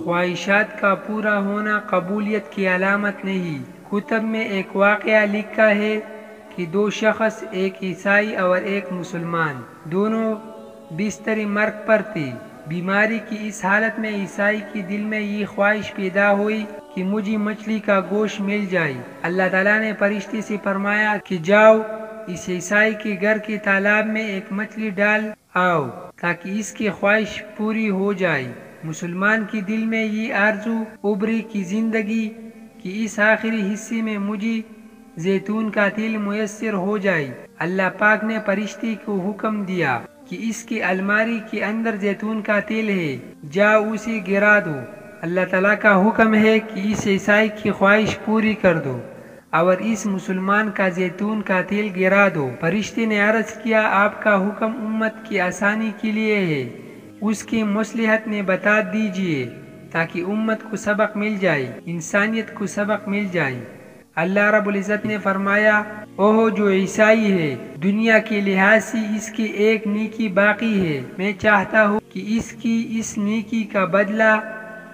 خواہشات کا پورا ہونا قبولیت کی علامت نہیں۔ کتب میں ایک واقعہ لکھا ہے کہ دو شخص، ایک عیسائی اور ایک مسلمان، دونوں بستر مرگ پر تھے۔ بیماری کی اس حالت میں عیسائی کے دل میں یہ خواہش پیدا ہوئی کہ مجھے مچھلی کا گوشت مل جائے۔ اللہ تعالیٰ نے فرشتے سے فرمایا کہ جاؤ اس عیسائی کے گھر کے تالاب میں ایک مچھلی ڈال آؤ تاکہ اس کی خواہش پوری ہو جائے۔ مسلمان کے دل میں یہ آرزو ابھری کہ زندگی کے اس آخری حصے میں مجھے زیتون کا تیل میسر ہو جائے۔ اللہ پاک نے فرشتے کو حکم دیا کہ اس کی الماری کے اندر زیتون کا تیل ہے، جاؤ اسے گرا دو۔ اللہ تعالیٰ کا حکم ہے کہ اس عیسائی کی خواہش پوری کر دو اور اس مسلمان کا زیتون کا تیل گرا دو۔ فرشتے نے عرض کیا آپ کا حکم امت کی آسانی کے لیے ہے، اس کی مصلحت میں بتا دیجئے تاکہ امت کو سبق مل جائے، انسانیت کو سبق مل جائے۔ اللہ رب العزت نے فرمایا اوہ جو عیسائی ہے، دنیا کے لحاظ سے اس کی ایک نیکی باقی ہے، میں چاہتا ہوں کہ اس کی اس نیکی کا بدلہ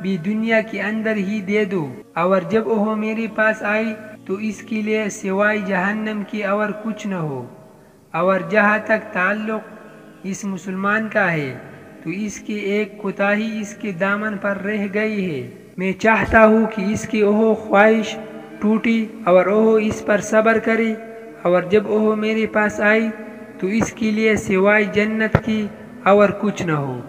بھی دنیا کے اندر ہی دے دو، اور جب وہ میرے پاس آئی تو اس کے لیے سوائے جہنم کی اور کچھ نہ ہو، اور جہاں تک تعلق اس مسلمان کا ہے تو اس کی ایک کوتاہی اس کے دامن پر رہ گئی ہے، میں چاہتا ہوں کہ اس کی وہ خواہش ٹوٹی اور وہ اس پر صبر کرے، اور جب وہ میرے پاس آئی تو اس کے لیے سوائے جنت کی اور کچھ نہ ہو۔